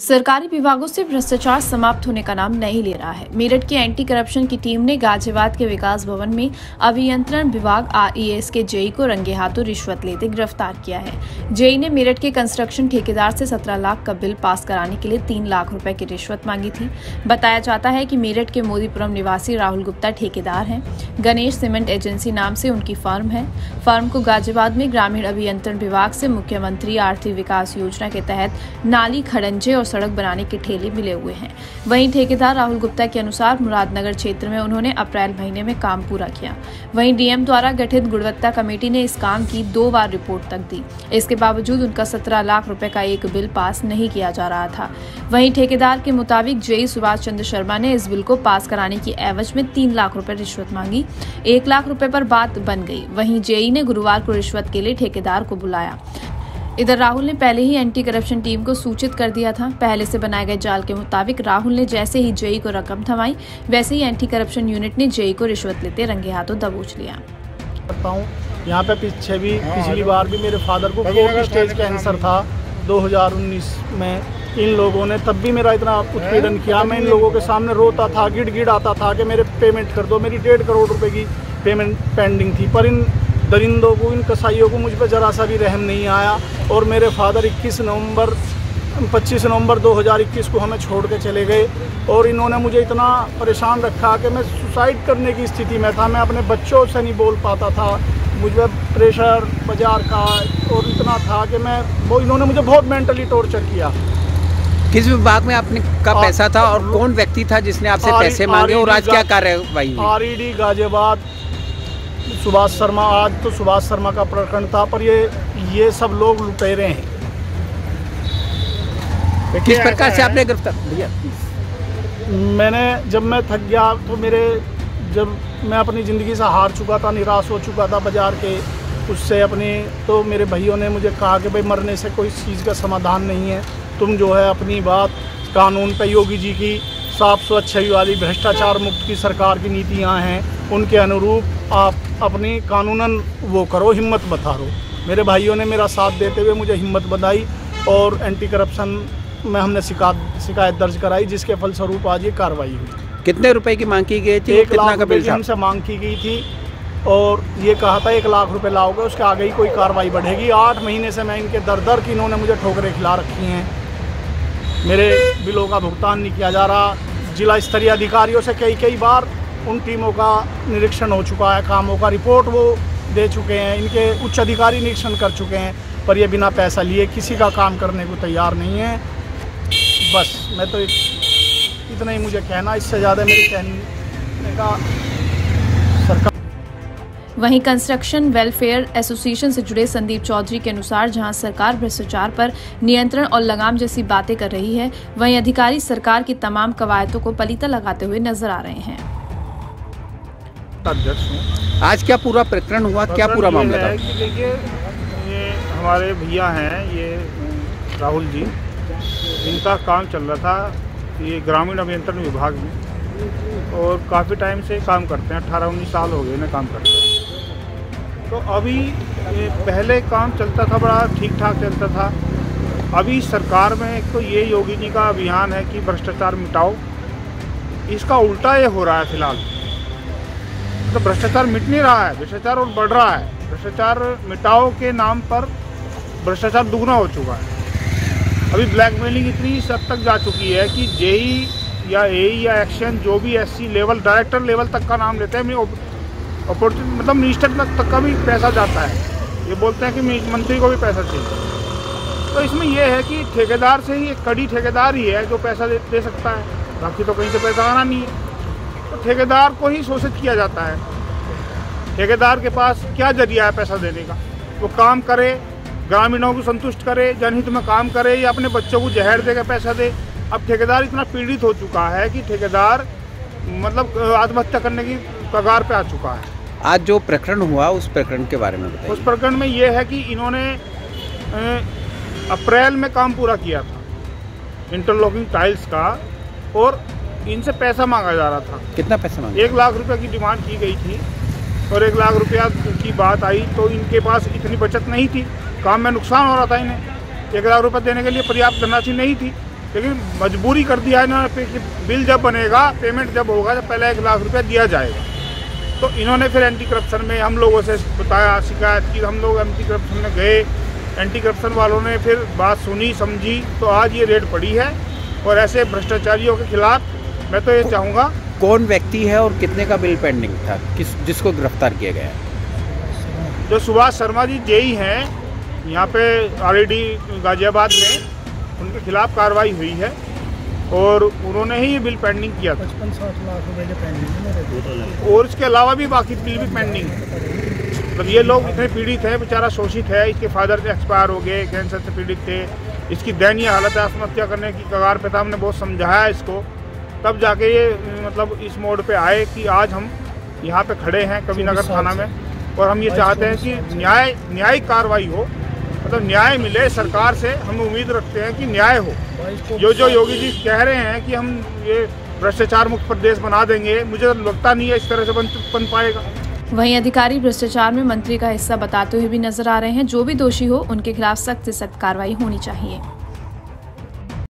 सरकारी विभागों से भ्रष्टाचार समाप्त होने का नाम नहीं ले रहा है। मेरठ के एंटी करप्शन की टीम ने गाजियाबाद के विकास भवन में अभियंत्रण विभाग RES के जेई को रंगे हाथों रिश्वत लेते गिरफ्तार किया है। जेई ने मेरठ के कंस्ट्रक्शन ठेकेदार से 17 लाख का बिल पास कराने के लिए 3 लाख रुपए की रिश्वत मांगी थी। बताया जाता है कि मेरठ के मोदीपुरम निवासी राहुल गुप्ता ठेकेदार हैं। गणेश सीमेंट एजेंसी नाम से उनकी फर्म है। फर्म को गाजियाबाद में ग्रामीण अभियंत्रण विभाग से मुख्यमंत्री आर्थिक विकास योजना के तहत नाली, खड़ंजे और सड़क बनाने के ठेले मिले हुए हैं। वहीं ठेकेदार राहुल गुप्ता के अनुसार मुरादनगर क्षेत्र में उन्होंने अप्रैल महीने में काम पूरा किया। वहीं डीएम द्वारा गठित गुणवत्ता कमेटी ने इस काम की 2 बार रिपोर्ट तक दी। इसके बावजूद उनका 17 लाख रुपए का एक बिल पास नहीं किया जा रहा था। वहीं ठेकेदार के मुताबिक जेई सुभाष चंद्र शर्मा ने इस बिल को पास कराने की एवज में 3 लाख रुपए रिश्वत मांगी। 1 लाख रुपए पर बात बन गई। वहीं जेई ने गुरुवार को रिश्वत के लिए ठेकेदार को बुलाया। इधर राहुल ने पहले ही एंटी करप्शन टीम को सूचित कर दिया था। पहले से बनाए गए जाल के मुताबिक राहुल ने जैसे ही जेई को रकम थमाई, वैसे ही एंटी करप्शन यूनिट ने जेई को रिश्वत लेते रंगे हाथों दबोच लिया। यहाँ पे पिछली बार भी मेरे फादर को 4 स्टेज कैंसर था 2019 में। इन लोगों ने तब भी मेरा इतना उत्पीड़न किया। मैं इन लोगों के सामने रोता था, गिड़ आता था कि मेरे पेमेंट कर दो। मेरी 1.5 करोड़ रुपए की पेमेंट पेंडिंग थी, पर इन दरिंदों को, इन कसाईयों को मुझ पर ज़रा सा भी रहम नहीं आया। और मेरे फादर 25 नवंबर 2021 को हमें छोड़ के चले गए। और इन्होंने मुझे इतना परेशान रखा कि मैं सुसाइड करने की स्थिति में था। मैं अपने बच्चों से नहीं बोल पाता था। मुझ पर प्रेशर बाजार का और इतना था कि इन्होंने मुझे बहुत मेंटली टॉर्चर किया। किस विभाग में आपने का पैसा था और कौन व्यक्ति था जिसने आपसे पैसे मांगे और आज क्या कार्रवाई? RED गाजियाबाद सुभाष शर्मा। आज तो सुभाष शर्मा का प्रकरण था, पर ये सब लोग लुटेरे हैं। किस प्रकार से आपने गिरफ्तार? जब मैं थक गया तो जब मैं अपनी ज़िंदगी से हार चुका था, निराश हो चुका था बाजार के उससे तो मेरे भाइयों ने मुझे कहा कि भाई मरने से कोई चीज़ का समाधान नहीं है। तुम जो है अपनी बात कानून पे, योगी जी की साफ स्वच्छ वाली भ्रष्टाचार मुक्त की सरकार की नीतियाँ हैं, उनके अनुरूप आप अपनी कानूनन वो करो, हिम्मत बधारो। मेरे भाइयों ने मेरा साथ देते हुए मुझे हिम्मत बधाई और एंटी करप्शन में हमने शिकायत दर्ज कराई, जिसके फलस्वरूप आज ये कार्रवाई हुई। कितने रुपए की मांग की गई थी? 1 लाख रुपए की हमसे मांग की गई थी और ये कहा था 1 लाख रुपए लाओगे, उसके आगे ही कोई कार्रवाई बढ़ेगी। 8 महीने से मैं इनके दर की इन्होंने मुझे ठोकरें खिला रखी हैं। मेरे बिलों का भुगतान नहीं किया जा रहा। जिला स्तरीय अधिकारियों से कई बार उन टीमों का निरीक्षण हो चुका है, कामों का रिपोर्ट वो दे चुके हैं, इनके उच्च अधिकारी निरीक्षण कर चुके हैं, पर ये बिना पैसा लिए किसी का काम करने को तैयार नहीं है। बस मैं तो इतना ही मुझे कहना, इससे ज़्यादा मेरे कहने का सरकार। वहीं कंस्ट्रक्शन वेलफेयर एसोसिएशन से जुड़े संदीप चौधरी के अनुसार जहां सरकार भ्रष्टाचार पर नियंत्रण और लगाम जैसी बातें कर रही है, वहीं अधिकारी सरकार की तमाम कवायदों को पलीता लगाते हुए नजर आ रहे हैं। आज क्या पूरा प्रकरण हुआ, क्या पूरा मामला था? देखिए, ये हमारे भैया हैं, ये राहुल जी, इनका काम चल रहा था ये ग्रामीण अभियंत्रण विभाग में और काफ़ी टाइम से काम करते हैं। 18-19 साल हो गए इन्हें काम करते हैं। तो अभी पहले काम चलता था, बड़ा ठीक ठाक चलता था। अभी सरकार में एक तो ये योगी जी का अभियान है कि भ्रष्टाचार मिटाओ, इसका उल्टा ये हो रहा है फिलहाल। तो भ्रष्टाचार मिट नहीं रहा है, भ्रष्टाचार और बढ़ रहा है। भ्रष्टाचार मिटाओ के नाम पर भ्रष्टाचार दुगना हो चुका है। अभी ब्लैकमेलिंग इतनी हद तक जा चुकी है कि जेई या एई या एक्शन जो भी SC लेवल, डायरेक्टर लेवल तक का नाम लेते हैं, अपॉर्चुनिटी मतलब मिनिस्टर तक का भी पैसा जाता है। ये बोलते हैं कि मंत्री को भी पैसा चाहिए। तो इसमें यह है कि ठेकेदार से ही, एक कड़ी ठेकेदार ही है जो पैसा दे सकता है, बाकी तो कहीं से पैसा आना नहीं है। तो ठेकेदार को ही शोषित किया जाता है। ठेकेदार के पास क्या जरिया है पैसा देने का? वो काम करे, ग्रामीणों को संतुष्ट करे, जनहित में काम करे या अपने बच्चों को जहर देकर पैसा दे। अब ठेकेदार इतना पीड़ित हो चुका है कि ठेकेदार मतलब आत्महत्या करने की कगार पे आ चुका है। आज जो प्रकरण हुआ उस प्रकरण के बारे में बताइए। उस प्रकरण में ये है कि इन्होंने अप्रैल में काम पूरा किया था इंटरलॉकिंग टाइल्स का और इनसे पैसा मांगा जा रहा था। कितना पैसा मांगा? 1 लाख रुपए की डिमांड की गई थी और 1 लाख रुपया की बात आई तो इनके पास इतनी बचत नहीं थी, काम में नुकसान हो रहा था इन्हें। 1 लाख रुपये देने के लिए पर्याप्त धनराशि नहीं थी। लेकिन मजबूरी कर दिया है इन्होंने कि बिल जब बनेगा, पेमेंट जब होगा, तो पहले 1 लाख रुपया दिया जाएगा। तो इन्होंने फिर एंटी करप्शन में हम लोगों से बताया, शिकायत की, हम लोग एंटी करप्शन में गए, एंटी करप्शन वालों ने फिर बात सुनी समझी, तो आज ये रेड पड़ी है। और ऐसे भ्रष्टाचारियों के खिलाफ मैं तो ये चाहूँगा। कौन व्यक्ति है और कितने का बिल पेंडिंग था, जिसको गिरफ्तार किया गया है? जो सुभाष शर्मा जी जेई हैं यहाँ पे ऑलरेडी गाजियाबाद में, उनके खिलाफ कार्रवाई हुई है और उन्होंने ही ये बिल पेंडिंग किया था। 55-60 लाख रुपए के पेंडिंग, और इसके अलावा भी बाकी बिल भी पेंडिंग है। मतलब ये लोग इतने पीड़ित हैं, बेचारा शोषित है, इसके फादर एक्सपायर हो गए, कैंसर से पीड़ित थे, इसकी दयनीय हालत है, आत्महत्या करने की कगार पे था। हमने बहुत समझाया इसको, तब जाके ये मतलब इस मोड़ पे आए कि आज हम यहाँ पे खड़े हैं कविनगर थाना में। और हम ये चाहते हैं कि न्यायिक कार्रवाई हो, मतलब न्याय मिले सरकार से। हम उम्मीद रखते हैं कि न्याय हो। जो योगी जी कह रहे हैं कि हम ये भ्रष्टाचार मुक्त प्रदेश बना देंगे, मुझे लगता नहीं है इस तरह से बन पाएगा। वहीं अधिकारी भ्रष्टाचार में मंत्री का हिस्सा बताते हुए भी नजर आ रहे हैं। जो भी दोषी हो, उनके खिलाफ सख्त से सख्त कार्रवाई होनी चाहिए।